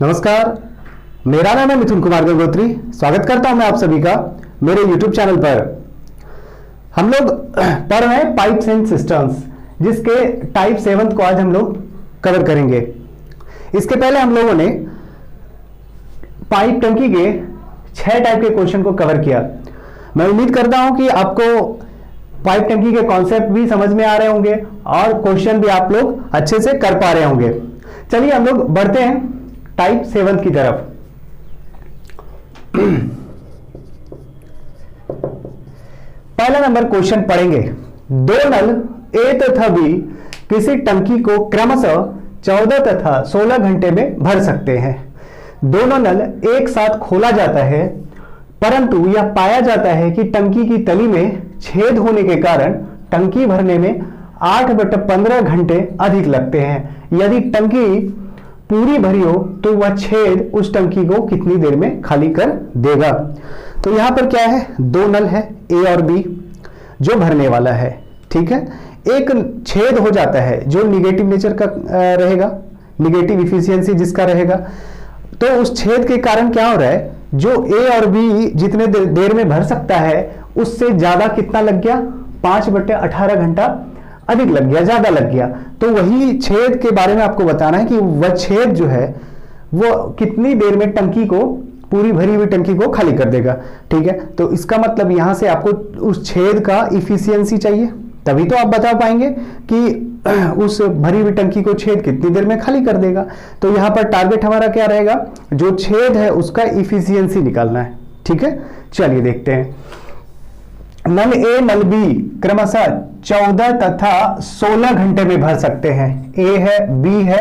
नमस्कार, मेरा नाम है मिथुन कुमार गंगोत्री। स्वागत करता हूं मैं आप सभी का मेरे YouTube चैनल पर। हम लोग पढ़ रहे हैं पाइप्स एंड सिस्टम्स, जिसके टाइप 7 को आज हम लोग कवर करेंगे। इसके पहले हम लोगों ने पाइप टंकी के 6 टाइप के क्वेश्चन को कवर किया। मैं उम्मीद करता हूं कि आपको पाइप टंकी के कॉन्सेप्ट भी समझ में आ रहे होंगे और क्वेश्चन भी आप लोग अच्छे से कर पा रहे होंगे। चलिए हम लोग बढ़ते हैं टाइप 7 की तरफ। पहला नंबर क्वेश्चन पढ़ेंगे। दो नल ए तथा बी किसी टंकी को क्रमशः 14 तथा 16 घंटे में भर सकते हैं। दोनों नल एक साथ खोला जाता है, परंतु यह पाया जाता है कि टंकी की तली में छेद होने के कारण टंकी भरने में 8/15 घंटे अधिक लगते हैं। यदि टंकी पूरी भरी हो तो वह छेद उस टंकी को कितनी देर में खाली कर देगा। तो यहां पर क्या है, दो नल है ए और बी जो भरने वाला है। ठीक है, एक छेद हो जाता है जो निगेटिव नेचर का रहेगा, निगेटिव इफिशियंसी जिसका रहेगा। तो उस छेद के कारण क्या हो रहा है, जो ए और बी जितने देर में भर सकता है उससे ज्यादा कितना लग गया, 5/18 घंटा अधिक लग गया, ज्यादा लग गया। तो वही छेद के बारे में आपको बताना है कि वह छेद जो है वो कितनी देर में टंकी को, पूरी भरी हुई टंकी को खाली कर देगा। ठीक है, तो इसका मतलब यहां से आपको उस छेद का इफिशियंसी चाहिए, तभी तो आप बता पाएंगे कि उस भरी हुई टंकी को छेद कितनी देर में खाली कर देगा। तो यहां पर टारगेट हमारा क्या रहेगा, जो छेद है उसका इफिशियंसी निकालना है। ठीक है, चलिए देखते हैं। नल ए नल बी क्रमशः 14 तथा 16 घंटे में भर सकते हैं। ए है, बी है,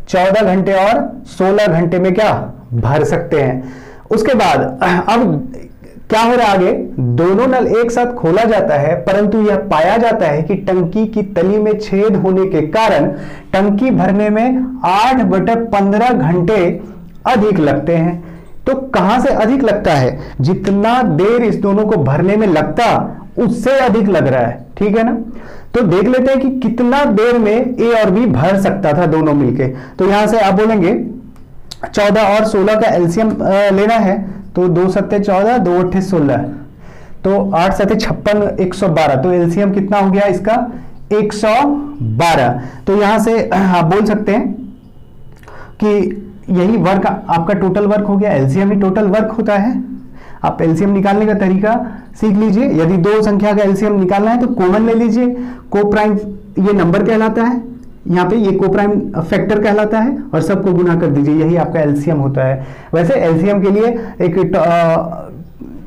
14 घंटे और 16 घंटे में क्या भर सकते हैं। उसके बाद अब क्या हो रहा है आगे, दोनों नल एक साथ खोला जाता है, परंतु यह पाया जाता है कि टंकी की तली में छेद होने के कारण टंकी भरने में 8/15 घंटे अधिक लगते हैं। तो कहां से अधिक लगता है, जितना देर इस दोनों को भरने में लगता उससे अधिक लग रहा है। ठीक है ना, तो देख लेते हैं कि कितना देर में ए और बी भर सकता था दोनों मिलके। तो यहां से आप बोलेंगे 14 और 16 का एलसीएम लेना है, तो 2 7 14, 2 8 16, तो 8 7 56, 112। तो एलसीएम कितना हो गया इसका, 112। तो यहां से आप बोल सकते हैं कि यही वर्क आपका टोटल वर्क हो गया। एलसीएम ही टोटल वर्क होता है। आप एलसीएम निकालने का तरीका सीख लीजिए। यदि दो संख्या का एलसीएम निकालना है तो कॉमन ले लीजिए। कोप्राइम ये नंबर कहलाता है, यहाँ पे ये कोप्राइम फैक्टर कहलाता है, और सबको गुना कर दीजिए, यही आपका एलसीएम होता है। वैसे एलसीएम के लिए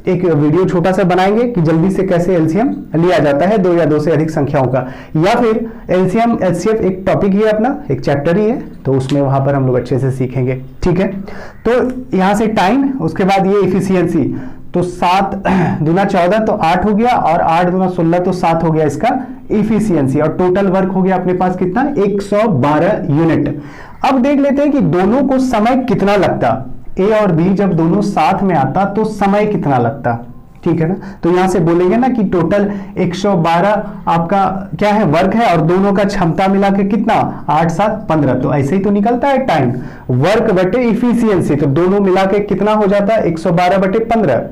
एक वीडियो छोटा सा बनाएंगे कि जल्दी से कैसे एलसीएम लिया जाता है दो या दो से अधिक संख्याओं का, या फिर एलसीएम एचसीएफ एक टॉपिक ही है अपना, एक चैप्टर ही है, तो उसमें वहां पर हम लोग अच्छे से सीखेंगे। ठीक है, तो यहां से टाइम, उसके बाद ये इफिशियंसी, तो 7 दूना 14 तो 8 हो गया, और 8 दूना 16 तो 7 हो गया इसका इफिशियंसी, और टोटल वर्क हो गया अपने पास कितना, 112 यूनिट। अब देख लेते हैं कि दोनों को समय कितना लगता। ए और बी जब दोनों साथ में आता तो समय कितना लगता। ठीक है ना, तो यहां से बोलेंगे ना कि टोटल 112 आपका क्या है, वर्क है, और दोनों का क्षमता मिला के कितना, 8 7 15। तो ऐसे ही तो निकलता है टाइम, वर्क बटे इफिशियंसी, तो दोनों मिला के कितना हो जाता है, 112/15।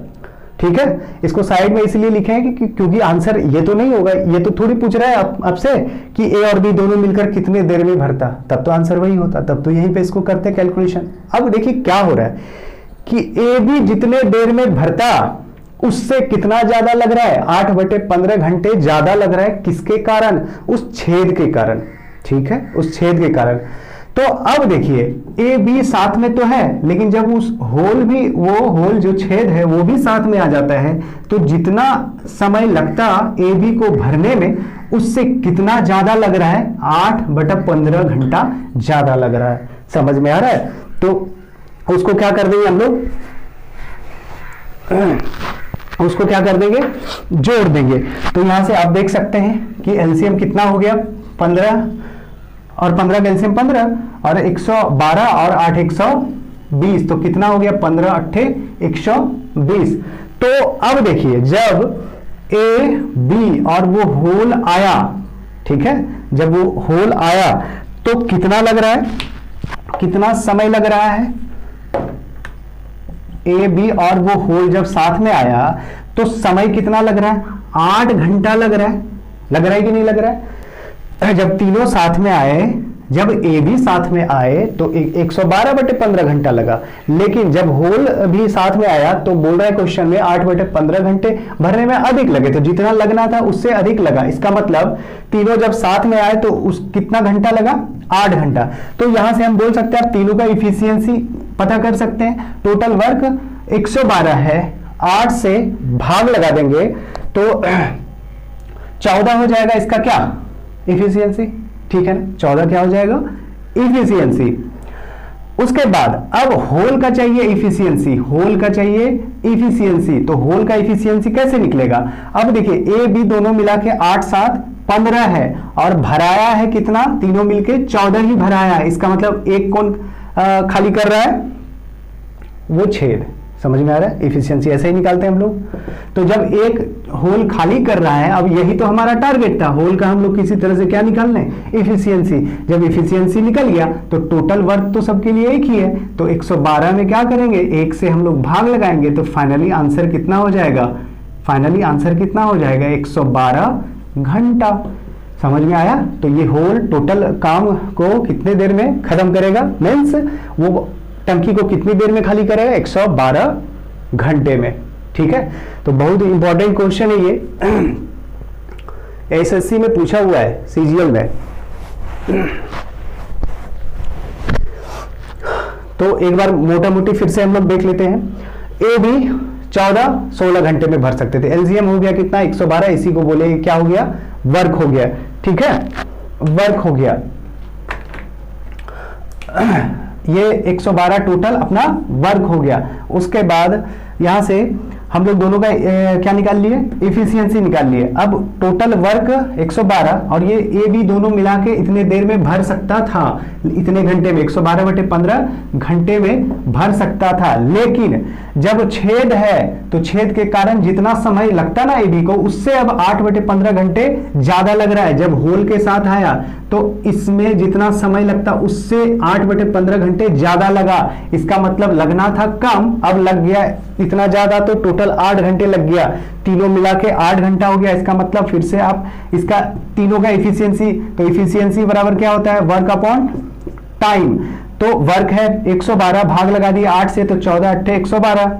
ठीक है, इसको साइड में इसलिए लिखे हैं कि क्योंकि आंसर ये तो नहीं होगा, ये तो थोड़ी पूछ रहा है आपसे कि ए और बी दोनों मिलकर कितने देर में भरता, तब तो आंसर वही होता, तब तो यहीं पे इसको करते कैलकुलेशन। अब देखिए क्या हो रहा है कि ए बी जितने देर में भरता उससे कितना ज्यादा लग रहा है, 8/15 घंटे ज्यादा लग रहा है। किसके कारण, उस छेद के कारण। ठीक है, उस छेद के कारण। तो अब देखिए ए बी साथ में तो है, लेकिन जब उस होल भी, वो होल जो छेद है वो भी साथ में आ जाता है, तो जितना समय लगता ए बी को भरने में उससे कितना ज्यादा लग रहा है, 8/15 घंटा ज्यादा लग रहा है। समझ में आ रहा है, तो उसको क्या कर देंगे हम लोग, उसको क्या कर देंगे, जोड़ देंगे। तो यहां से आप देख सकते हैं कि एलसीएम कितना हो गया, 15 और 15 का एलसीएम 15, और 112 और 8 120, तो कितना हो गया, 15 8 120। तो अब देखिए जब ए बी और वो होल आया, ठीक है, जब वो होल आया तो कितना लग रहा है, कितना समय लग रहा है, ए बी और वो होल जब साथ में आया तो समय कितना लग रहा है? 8 घंटा लग रहा है। लग रहा है कि नहीं लग रहा है? जब तीनों साथ में आए, जब ए भी साथ में आए तो 112/15 घंटा लगा, लेकिन जब होल भी साथ में आया तो बोल रहा है क्वेश्चन में 8/15 घंटे भरने में अधिक लगे, तो जितना लगना था उससे अधिक लगा। इसका मतलब तीनों जब साथ में आए तो उस कितना घंटा लगा? 8 घंटा। तो यहां से हम बोल सकते हैं, आप तीनों का इफिशियंसी पता कर सकते हैं। टोटल वर्क 112 है, 8 से भाग लगा देंगे तो 14 हो जाएगा इसका क्या? इफिशियंसी। ठीक है ना, 14 क्या हो जाएगा? इफिशियंसी। उसके बाद अब होल का चाहिए इफिशियंसी, होल का चाहिए इफिशियंसी। तो होल का इफिशियंसी कैसे निकलेगा? अब देखिए ए बी दोनों मिला के 8 7 15 है और भराया है कितना? तीनों मिलके 14 ही भराया है। इसका मतलब एक कौन खाली कर रहा है? वो छेद। समझ में आ रहा है? इफिशियंसी ऐसे ही निकालते हैं हम लोग। तो जब एक होल खाली कर रहा है, अब यही तो हमारा टारगेट था, होल का हम लोग किसी तरह से क्या निकालना है? इफिशियंसी। जब इफिशियंसी निकल गया तो टोटल वर्क तो सबके लिए एक ही है, तो 112 में क्या करेंगे? 1 से हम लोग भाग लगाएंगे तो फाइनली आंसर कितना हो जाएगा? फाइनली आंसर कितना हो जाएगा? 112 घंटा। समझ में आया? तो ये होल टोटल काम को कितने देर में खत्म करेगा? मीन्स वो टंकी को कितनी देर में खाली करेगा? 112 घंटे में। ठीक है, तो बहुत इंपॉर्टेंट क्वेश्चन है ये, एसएससी में पूछा हुआ है, सीजीएल में। तो एक बार मोटा मोटी फिर से हम लोग देख लेते हैं। ए भी 14-16 घंटे में भर सकते थे। एलसीएम हो गया कितना? 112। इसी को बोले क्या हो गया? वर्क हो गया। ठीक है, वर्क हो गया। ये 112 टोटल अपना वर्क हो गया। उसके बाद यहां से हम लोग दोनों का क्या निकाल लिए? इफिशियंसी निकाल लिए। अब टोटल वर्क 112 और ये ए बी दोनों मिला के इतने देर में भर सकता था, इतने घंटे में 112/15 घंटे में भर सकता था। लेकिन जब छेद है तो छेद के कारण जितना समय लगता ना ए बी को, उससे अब 8/15 घंटे ज्यादा लग रहा है। जब होल के साथ आया तो इसमें जितना समय लगता उससे 8/15 घंटे ज्यादा लगा। इसका मतलब लगना था कम, अब लग गया इतना ज्यादा, तो टोटल 8 घंटे लग गया। तीनों मिला के 8 घंटा हो गया। इसका मतलब फिर से आप इसका तीनों का इफिशियंसी, तो इफिशियंसी बराबर क्या होता है? Work upon time. तो वर्क है 112, भाग लगा दिया 8 से, तो 14 8 112।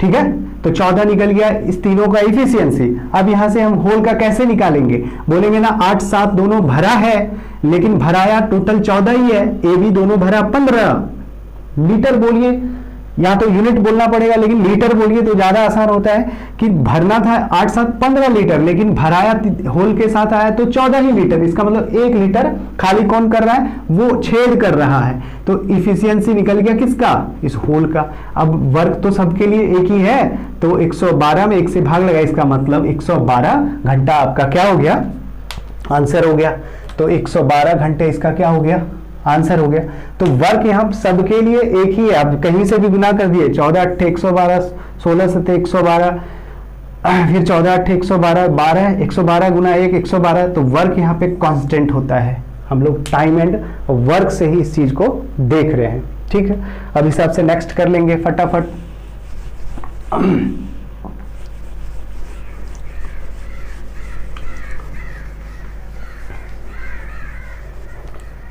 ठीक है, तो 14 निकल गया इस तीनों का इफिशियंसी। अब यहां से हम होल का कैसे निकालेंगे? बोलेंगे ना 8 7 दोनों भरा है, लेकिन भराया टोटल 14 ही है। ए बी दोनों भरा 15 लीटर। बोलिए, या तो यूनिट बोलना पड़ेगा, लेकिन लीटर बोलिए तो ज्यादा आसान होता है कि भरना था 8 7 15 लीटर, लेकिन भराया होल के साथ आया तो 14 ही लीटर। इसका मतलब 1 लीटर खाली कौन कर रहा है? वो छेद कर रहा है। तो इफिशियंसी निकल गया किसका? इस होल का। अब वर्क तो सबके लिए एक ही है, तो 112 में 1 से भाग लगा, इसका मतलब 112 घंटा आपका क्या हो गया? आंसर हो गया। तो 112 घंटे इसका क्या हो गया? आंसर हो गया। तो वर्क यहां सबके लिए एक ही है। अब कहीं से भी गुना कर दिए, 14 8 112, 16 7 112, फिर 14 8 112, 12 112 गुना 1 112। तो वर्क यहाँ पे कांस्टेंट होता है। हम लोग टाइम एंड वर्क से ही इस चीज को देख रहे हैं। ठीक है, अब हिसाब से नेक्स्ट कर लेंगे फटाफट।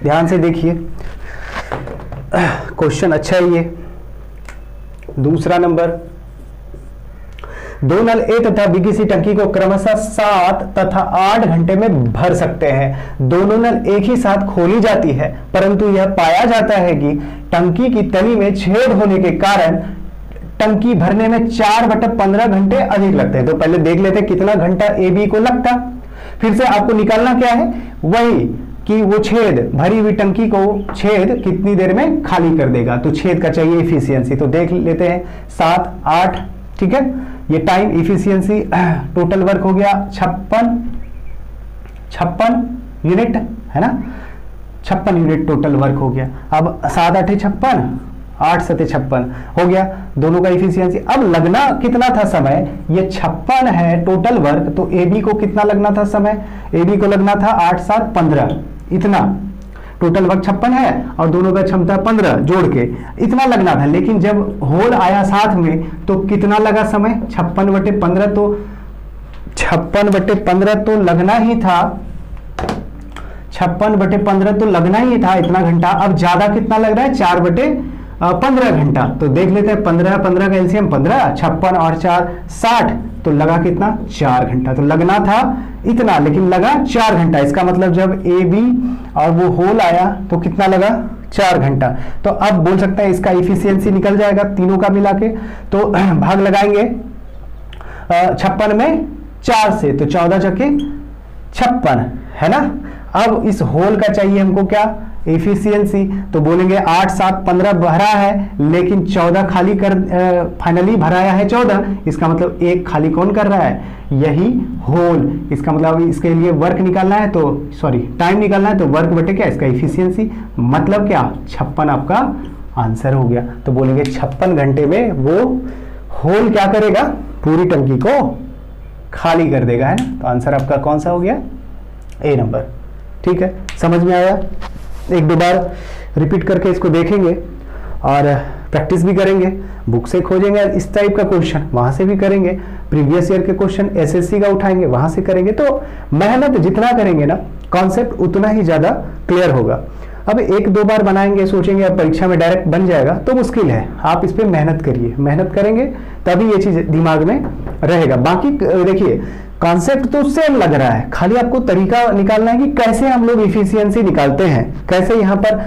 ध्यान से देखिए, क्वेश्चन अच्छा है ये। दूसरा नंबर, दो नल ए तथा बी किसी टंकी को क्रमशः 7 तथा 8 घंटे में भर सकते हैं। दोनों नल एक ही साथ खोली जाती है, परंतु यह पाया जाता है कि टंकी की तली में छेद होने के कारण टंकी भरने में 4/15 घंटे अधिक लगते हैं। तो पहले देख लेते हैं कितना घंटा ए बी को लगता। फिर से आपको निकालना क्या है? वही कि वो छेद, भरी हुई टंकी को छेद कितनी देर में खाली कर देगा। तो छेद का चाहिए इफिशियंसी। तो देख लेते हैं 7 8। ठीक है, ये टाइम इफिशियंसी टोटल वर्क हो गया 56 यूनिट है ना, 56 यूनिट टोटल वर्क हो गया। अब 7 8 56, 8 7 56 हो गया दोनों का इफिशियंसी। अब लगना कितना था समय? ये 56 है टोटल वर्क, तो ए बी को कितना लगना था समय? ए बी को लगना था 8 7 15 इतना। टोटल वर्क 56 है और दोनों का क्षमता 15 जोड़ के इतना लगना था, लेकिन जब होल आया साथ में तो कितना लगा समय, 56/15, तो 56/15 तो लगना ही था, 56/15 तो लगना ही था इतना घंटा। अब ज्यादा कितना लग रहा है, 4/15 घंटा। तो देख लेते हैं, 15 का एलसीएम 15, 56 और 4 60, तो लगा कितना, 4 घंटा। तो लगना था इतना लेकिन लगा 4 घंटा। इसका मतलब जब ए बी और वो होल आया तो कितना लगा, 4 घंटा। तो अब बोल सकते हैं इसका इफिशियंसी निकल जाएगा तीनों का मिला के। तो भाग लगाएंगे 56 में 4 से, तो 14 चौके 56 है ना। अब इस होल का चाहिए हमको क्या, एफिशिएंसी। तो बोलेंगे 8 7 15 भरा है लेकिन 14 खाली कर, फाइनली भराया है 14, इसका मतलब एक खाली कौन कर रहा है, यही होल। इसका मतलब इसके लिए वर्क निकालना है, तो सॉरी टाइम निकालना है, तो वर्क बटे क्या, इसका एफिशिएंसी, मतलब क्या 56 आपका आंसर हो गया। तो बोलेंगे 56 घंटे में वो होल क्या करेगा, पूरी टंकी को खाली कर देगा, है ना। तो आंसर आपका कौन सा हो गया, ए नंबर। ठीक है, समझ में आया। एक दो बार रिपीट करके इसको देखेंगे और प्रैक्टिस भी करेंगे, बुक से खोजेंगे इस टाइप का क्वेश्चन, वहां से भी करेंगे, प्रीवियस ईयर के क्वेश्चन एसएससी का उठाएंगे, वहां से करेंगे। तो मेहनत जितना करेंगे ना, कॉन्सेप्ट उतना ही ज्यादा क्लियर होगा। अब एक दो बार बनाएंगे, सोचेंगे अब परीक्षा में डायरेक्ट बन जाएगा, तो मुश्किल है। आप इस पे मेहनत करिए, मेहनत करेंगे तभी ये चीज दिमाग में रहेगा। बाकी देखिए कॉन्सेप्ट तो सेम लग रहा है, खाली आपको तरीका निकालना है कि कैसे हम लोग इफिशियंसी निकालते हैं, कैसे यहाँ पर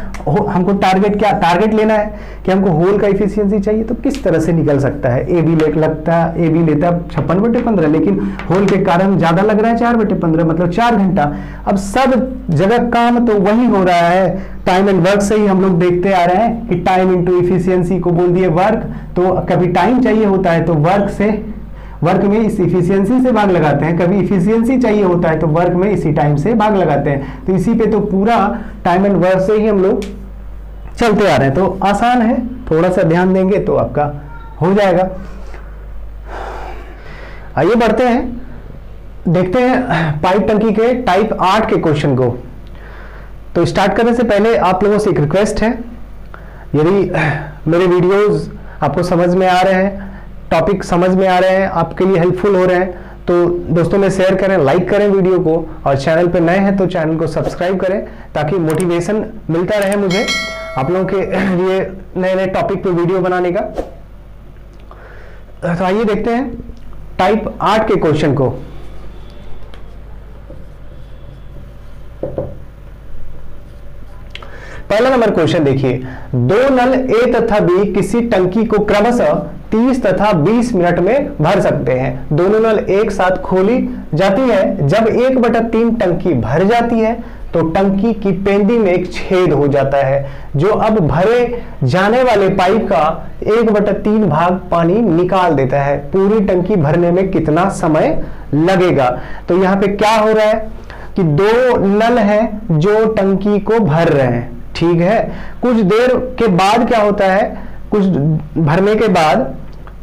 हमको टारगेट क्या, टारगेट लेना है कि हमको होल का इफिशियंसी चाहिए, तो किस तरह से निकल सकता है। ए बी लगता है, ए बी लेता है 56/15, लेकिन होल के कारण ज्यादा लग रहा है 4/15, मतलब 4 घंटा। अब सब जगह काम तो वही हो रहा है, टाइम एंड वर्क से ही हम लोग देखते आ रहे हैं कि टाइम इंटू इफिशियंसी को बोल दिए वर्क। तो कभी टाइम चाहिए होता है तो वर्क में इस इफिशियंसी से भाग लगाते हैं, कभी इफिशियंसी चाहिए होता है तो वर्क में इसी टाइम से भाग लगाते हैं। तो इसी पे तो पूरा टाइम एंड वर्क से ही हम लोग चलते आ रहे हैं। तो आसान है, थोड़ा सा ध्यान देंगे तो आपका हो जाएगा। आइए बढ़ते हैं, देखते हैं पाइप टंकी के टाइप 8 के क्वेश्चन को। तो स्टार्ट करने से पहले आप लोगों से एक रिक्वेस्ट है, यदि मेरे वीडियोस आपको समझ में आ रहे हैं, टॉपिक समझ में आ रहे हैं, आपके लिए हेल्पफुल हो रहे हैं, तो दोस्तों में शेयर करें, लाइक करें वीडियो को, और चैनल पे नए हैं तो चैनल को सब्सक्राइब करें ताकि मोटिवेशन मिलता रहे मुझे आप लोगों के लिए नए नए टॉपिक पे वीडियो बनाने का। तो आइए देखते हैं टाइप 8 के क्वेश्चन को। पहला नंबर क्वेश्चन देखिए, दो नल ए तथा बी किसी टंकी को क्रमशः 30 तथा 20 मिनट में भर सकते हैं। दोनों नल एक साथ खोली जाती है। जब 1/3 टंकी भर जाती है तो टंकी की पेंदी में एक छेद हो जाता है जो अब भरे जाने वाले पाइप का 1/3 भाग पानी निकाल देता है। पूरी टंकी भरने में कितना समय लगेगा। तो यहाँ पे क्या हो रहा है कि दो नल हैं जो टंकी को भर रहे हैं, ठीक है। कुछ देर के बाद क्या होता है, कुछ भरने के बाद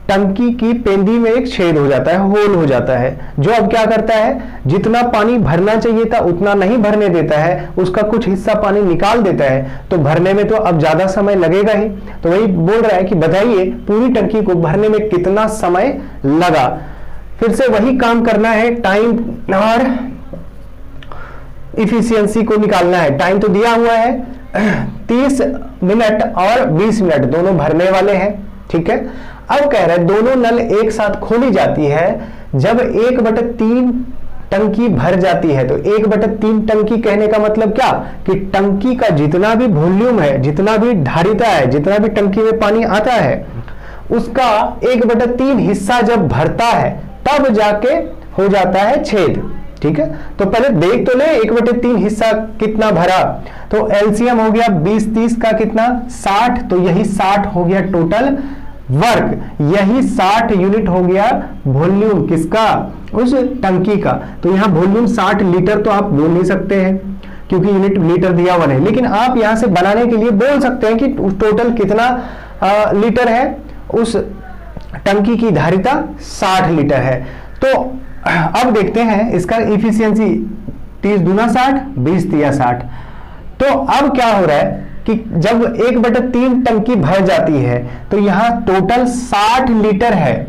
टंकी की पेंदी में एक छेद हो जाता है, होल हो जाता है, जो अब क्या करता है, जितना पानी भरना चाहिए था उतना नहीं भरने देता है, उसका कुछ हिस्सा पानी निकाल देता है। तो भरने में तो अब ज्यादा समय लगेगा ही। तो वही बोल रहा है कि बताइए पूरी टंकी को भरने में कितना समय लगा। फिर से वही काम करना है, टाइम और इफिशियंसी को निकालना है। टाइम तो दिया हुआ है 30 मिनट और 20 मिनट दोनों भरने वाले हैं, ठीक है। अब कह रहे हैं दोनों नल एक साथ खोली जाती है जब 1/3 टंकी भर जाती है। तो 1/3 टंकी कहने का मतलब क्या कि टंकी का जितना भी वॉल्यूम है, जितना भी धारिता है, जितना भी टंकी में पानी आता है, उसका 1/3 हिस्सा जब भरता है तब जाके हो जाता है छेद, ठीक है। तो पहले देख तो ले 1/3 हिस्सा कितना भरा। तो एलसीएम हो गया 20-30 का कितना 60, तो यही 60 हो गया टोटल वर्क, यही 60 यूनिट हो गया वॉल्यूम किसका, उस टंकी का। तो यहाँ वॉल्यूम 60 लीटर तो आप बोल नहीं सकते हैं क्योंकि यूनिट लीटर दिया हुआ नहीं, लेकिन आप यहां से बनाने के लिए बोल सकते हैं कि टोटल कितना लीटर है। उस टंकी की धारिता 60 लीटर है। तो अब देखते हैं इसका इफिशियंसी, 30 दूना 60, 20 तिया 60, तो अब क्या हो रहा है कि जब 1/3 टंकी भर जाती है तो यहां टोटल 60 लीटर है,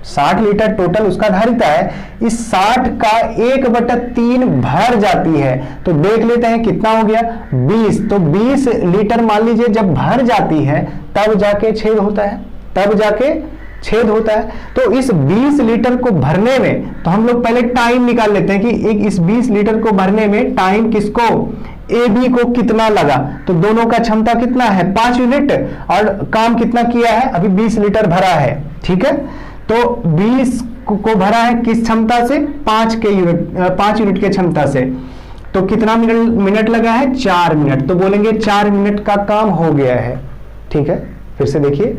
60 लीटर टोटल उसका धारिता है। इस 60 का 1/3 भर जाती है तो देख लेते हैं कितना हो गया 20। तो 20 लीटर मान लीजिए जब भर जाती है तब जाके छेद होता है, तब जाके छेद होता है। तो इस 20 लीटर को भरने में तो हम लोग पहले टाइम निकाल लेते हैं कि एक इस 20 लीटर को भरने में टाइम किसको, ए बी को कितना लगा। तो दोनों का क्षमता कितना है 5 यूनिट और काम कितना किया है, अभी 20 लीटर भरा है, ठीक है। तो 20 को भरा है किस क्षमता से, 5 यूनिट के क्षमता से। तो कितना मिनट लगा है 4 मिनट। तो बोलेंगे 4 मिनट का काम हो गया है, ठीक है। फिर से देखिए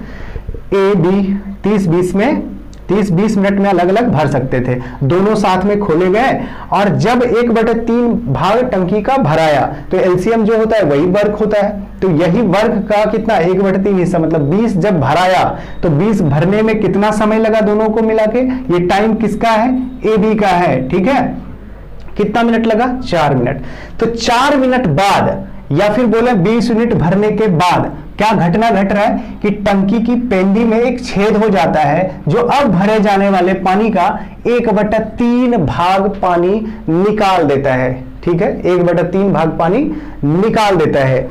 ए बी 30-20 मिनट में अलग अलग भर सकते थे, दोनों साथ में खोले गए और जब 1/3 भाग टंकी का भराया तो एलसीएम जो होता है वही वर्क होता है। तो यही वर्क का कितना 1/3 हिस्सा, मतलब 20 जब भराया तो 20 भरने में कितना समय लगा दोनों को मिला के, ये टाइम किसका है, ए बी का है, ठीक है। कितना मिनट लगा 4 मिनट। तो 4 मिनट बाद या फिर बोले 20 यूनिट भरने के बाद क्या घटना घट रहा है कि टंकी की पेंदी में एक छेद हो जाता है जो अब भरे जाने वाले पानी का 1/3 भाग पानी निकाल देता है, ठीक है। 1/3 भाग पानी निकाल देता है।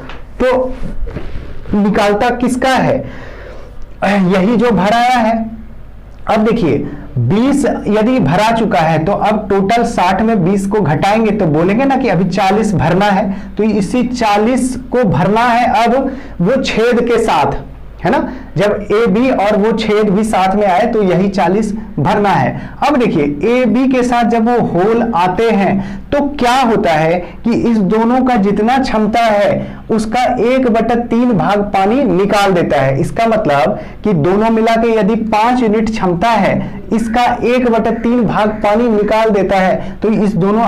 तो निकालता किसका है, यही जो भराया है। अब देखिए 20 यदि भरा चुका है तो अब टोटल 60 में 20 को घटाएंगे तो बोलेंगे ना कि अभी 40 भरना है। तो इसी 40 को भरना है अब वो छेद के साथ, है ना। जब ए बी और वो छेद भी साथ में आए तो यही 40 भरना है। अब देखिए ए बी के साथ जब वो होल आते हैं तो क्या होता है कि इस दोनों का जितना क्षमता है उसका 1/3 भाग पानी निकाल देता है। इसका मतलब कि दोनों मिला के यदि 5 यूनिट क्षमता है, इसका 1/3 भाग पानी निकाल देता है। तो ये दोनों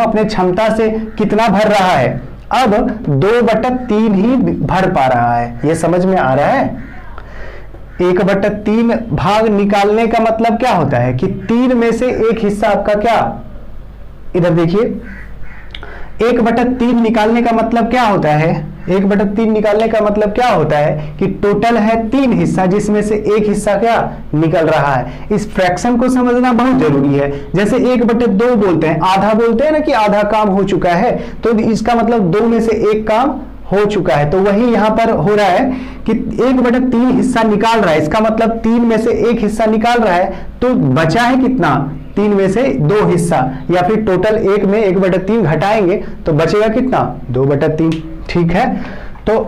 अपने क्षमता से कितना भर रहा है, अब 2/3 ही भर पा रहा है। यह समझ में आ रहा है। 1/3 भाग निकालने का मतलब क्या होता है कि 3 में से एक हिस्सा आपका क्या, इधर देखिए 1/3 निकालने का मतलब क्या होता है, 1/3 निकालने का मतलब क्या होता है कि टोटल है 3 हिस्सा जिसमें से एक हिस्सा क्या निकल रहा है। इस फ्रैक्शन को समझना बहुत जरूरी है। जैसे 1/2 बोलते हैं, आधा बोलते हैं ना कि आधा काम हो चुका है, तो इसका मतलब 2 में से एक काम हो चुका है। तो वही यहां पर हो रहा है कि 1/3 हिस्सा निकाल रहा है, इसका मतलब 3 में से एक हिस्सा निकाल रहा है। तो बचा है कितना, 3 में से 2 हिस्सा, या फिर टोटल 1 में 1/3 घटाएंगे तो बचेगा कितना 2/3, ठीक है। तो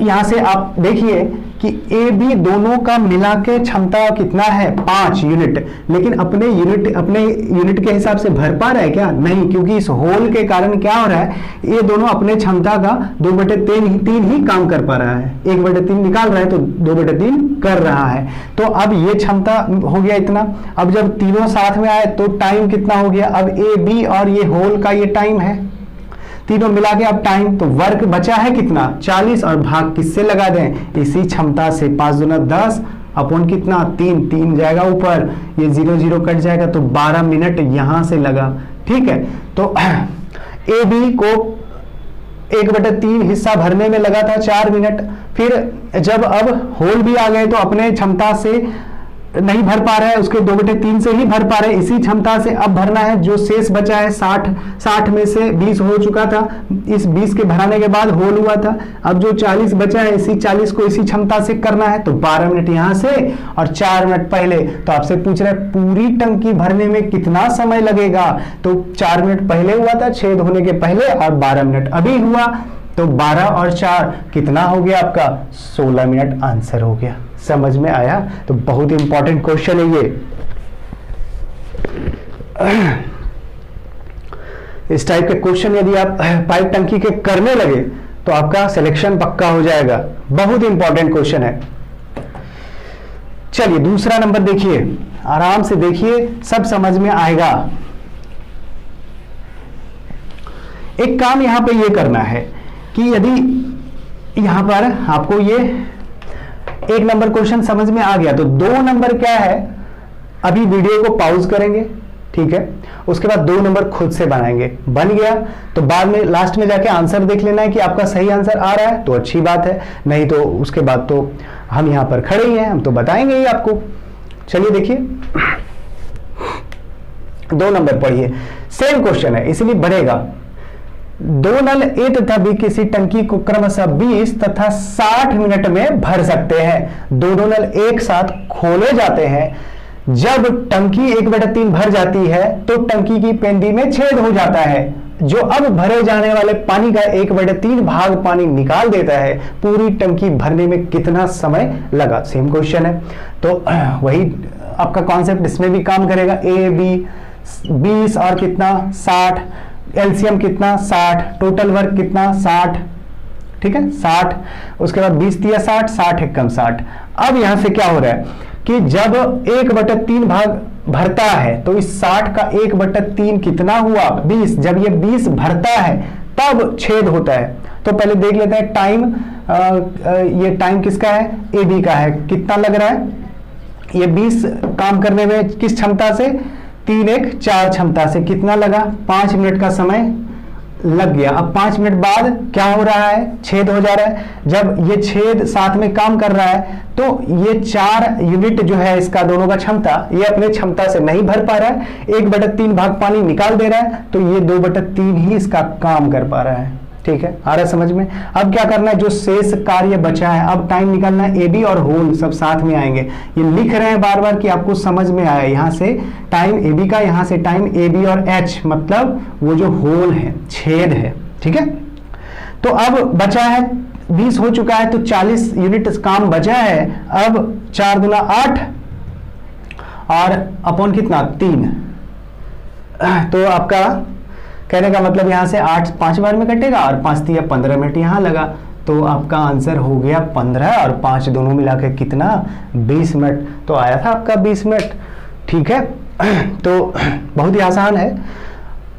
यहां से आप देखिए कि ए बी दोनों का मिला के क्षमता कितना है 5 यूनिट, लेकिन अपने यूनिट के हिसाब से भर पा रहा है क्या, नहीं, क्योंकि इस होल के कारण क्या हो रहा है, ये दोनों अपने क्षमता का 2/3 ही काम कर पा रहा है। 1/3 निकाल रहा है तो 2/3 कर रहा है। तो अब ये क्षमता हो गया इतना। अब जब तीनों साथ में आए तो टाइम कितना हो गया, अब ए बी और ये होल का ये टाइम है, तीनों मिला के अब टाइम, तो वर्क बचा है कितना 40 और भाग किससे लगा दें, इसी क्षमता से। 5 दूना 10 अपॉन कितना 3 जाएगा ऊपर, ये 0 कट जाएगा तो 12 मिनट यहां से लगा, ठीक है। तो ए बी को 1/3 हिस्सा भरने में लगा था 4 मिनट। फिर जब अब होल भी आ गए तो अपने क्षमता से नहीं भर पा रहा है, उसके 2/3 से ही भर पा रहे हैं, इसी क्षमता से अब भरना है। जो शेष बचा है 60 में से 20 हो चुका था, इस 20 के भराने के बाद होल हुआ था। अब जो 40 बचा है इसी 40 को इसी क्षमता से करना है। तो 12 मिनट यहां से और 4 मिनट पहले। तो आपसे पूछ रहा है पूरी टंकी भरने में कितना समय लगेगा, तो 4 मिनट पहले हुआ था छेद होने के पहले और 12 मिनट अभी हुआ, तो 12 और 4 कितना हो गया आपका 16 मिनट आंसर हो गया। समझ में आया। तो बहुत इंपॉर्टेंट क्वेश्चन है ये। इस टाइप के क्वेश्चन यदि आप पाइप टंकी के करने लगे तो आपका सिलेक्शन पक्का हो जाएगा। बहुत इंपॉर्टेंट क्वेश्चन है। चलिए दूसरा नंबर देखिए, आराम से देखिए, सब समझ में आएगा। एक काम यहां पे ये करना है कि यदि यहां पर आपको ये 1 नंबर क्वेश्चन समझ में आ गया तो 2 नंबर क्या है, अभी वीडियो को पॉज करेंगे, ठीक है। उसके बाद 2 नंबर खुद से बनाएंगे, बन गया तो बाद में लास्ट में जाके आंसर देख लेना है कि आपका सही आंसर आ रहा है तो अच्छी बात है, नहीं तो उसके बाद तो हम यहां पर खड़े ही हैं, हम तो बताएंगे ही आपको। चलिए देखिए 2 नंबर पढ़िए, सेम क्वेश्चन है इसलिए बढ़ेगा। 2 नल ए तथा बी किसी टंकी को क्रमशः 20 तथा 60 मिनट में भर सकते हैं। दोनों नल एक साथ खोले जाते हैं। जब टंकी 1/3 भर जाती है तो टंकी की पेंदी में छेद हो जाता है, जो अब भरे जाने वाले पानी का 1/3 भाग पानी निकाल देता है। पूरी टंकी भरने में कितना समय लगा? सेम क्वेश्चन है, तो वही आपका कॉन्सेप्ट इसमें भी काम करेगा। ए बी 20 और कितना 60, एलसीएम कितना 60, टोटल वर्क कितना 60, ठीक है 60। उसके बाद 20 दिया 60, 60 एकम 60। अब यहां से क्या हो रहा है कि जब 1/3 भाग भरता है तो इस 60 का 1/3 कितना हुआ 20। जब ये 20 भरता है तब छेद होता है। तो पहले देख लेते हैं टाइम, ये टाइम किसका है? ए बी का है। कितना लग रहा है? ये 20 काम करने में किस क्षमता से? 3 1 4 क्षमता से। कितना लगा? 5 मिनट का समय लग गया। अब 5 मिनट बाद क्या हो रहा है? छेद हो जा रहा है। जब ये छेद साथ में काम कर रहा है तो ये 4 यूनिट जो है इसका दोनों का क्षमता, ये अपने क्षमता से नहीं भर पा रहा है, 1/3 भाग पानी निकाल दे रहा है, तो ये 2/3 ही इसका काम कर पा रहा है। ठीक है, आ रहा है समझ में? अब क्या करना है, जो शेष कार्य बचा है, अब टाइम निकालना है। ए बी और होल सब साथ में आएंगे। ये लिख रहे हैं बार बार कि आपको समझ में आए। यहां से टाइम ए बी का, यहां से टाइम ए बी और एच, मतलब वो जो होल है, छेद है। ठीक है, तो अब बचा है 20 हो चुका है तो 40 यूनिट काम बचा है। अब 4 दूना 8 और अपॉन कितना 3, तो आपका कहने का मतलब यहां से 8 5 बार में कटेगा और 5 दिया 15 मिनट यहां लगा, तो आपका आंसर हो गया 15 और 5 दोनों मिला के कितना 20 मिनट। तो आया था आपका 20 मिनट। ठीक है, तो बहुत ही आसान है,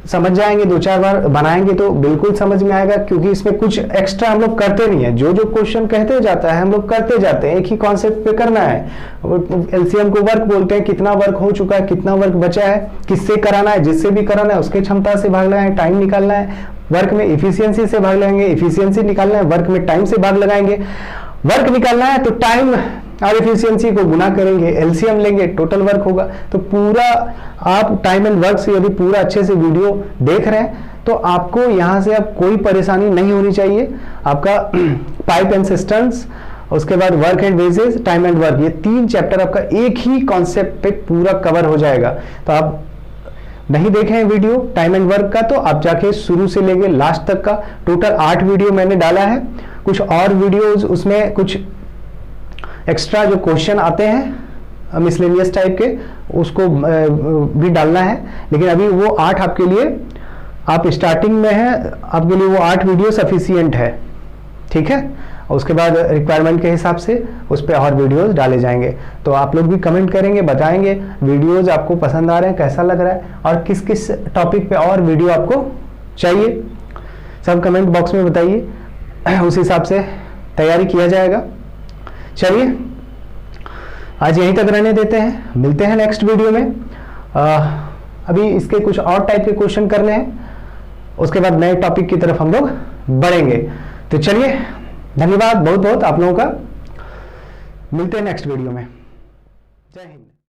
समझ जाएंगे, 2-4 बार बनाएंगे तो बिल्कुल समझ में आएगा, क्योंकि इसमें कुछ एक्स्ट्रा हम लोग करते नहीं है। जो जो क्वेश्चन कहते जाता है हम लोग करते जाते हैं, एक ही कॉन्सेप्ट पे करना है। एलसीएम को वर्क बोलते हैं, कितना वर्क हो चुका है, कितना वर्क बचा है, किससे कराना है, जिससे भी कराना है उसके क्षमता से भागना है, टाइम निकालना है। वर्क में इफिशियंसी से भाग लगाएंगे, इफिशियंसी निकालना है, वर्क में टाइम से भाग लगाएंगे। वर्क निकालना है तो टाइम और इफिशियंसी को गुना करेंगे, एलसीएम लेंगे, टोटल वर्क होगा। तो पूरा आप टाइम एंड वर्क से यदि पूरा अच्छे से वीडियो देख रहे हैं तो आपको यहां से अब कोई परेशानी नहीं होनी चाहिए। आपका पाइप एंड सिस्टम्स, उसके बाद work and wages, time and work, ये 3 चैप्टर आपका एक ही कॉन्सेप्ट पे पूरा कवर हो जाएगा। तो आप नहीं देखे हैं वीडियो टाइम एंड वर्क का, तो आप जाके शुरू से लेके लास्ट तक का टोटल 8 वीडियो मैंने डाला है। कुछ और वीडियोस उसमें कुछ एक्स्ट्रा जो क्वेश्चन आते हैं मिसलेनियस टाइप के, उसको भी डालना है, लेकिन अभी वो 8 आपके लिए, आप स्टार्टिंग में है, आपके लिए वो 8 वीडियो सफिशिएंट है। ठीक है, उसके बाद रिक्वायरमेंट के हिसाब से उस पर और वीडियोस डाले जाएंगे। तो आप लोग भी कमेंट करेंगे, बताएंगे वीडियोस आपको पसंद आ रहे हैं, कैसा लग रहा है, और किस किस टॉपिक पे और वीडियो आपको चाहिए, सब कमेंट बॉक्स में बताइए, उस हिसाब से तैयारी किया जाएगा। चलिए आज यहीं तक रहने देते हैं, मिलते हैं नेक्स्ट वीडियो में। अभी इसके कुछ और टाइप के क्वेश्चन करने हैं, उसके बाद नए टॉपिक की तरफ हम लोग बढ़ेंगे। तो चलिए, धन्यवाद बहुत बहुत आप लोगों का, मिलते हैं नेक्स्ट वीडियो में। जय हिंद।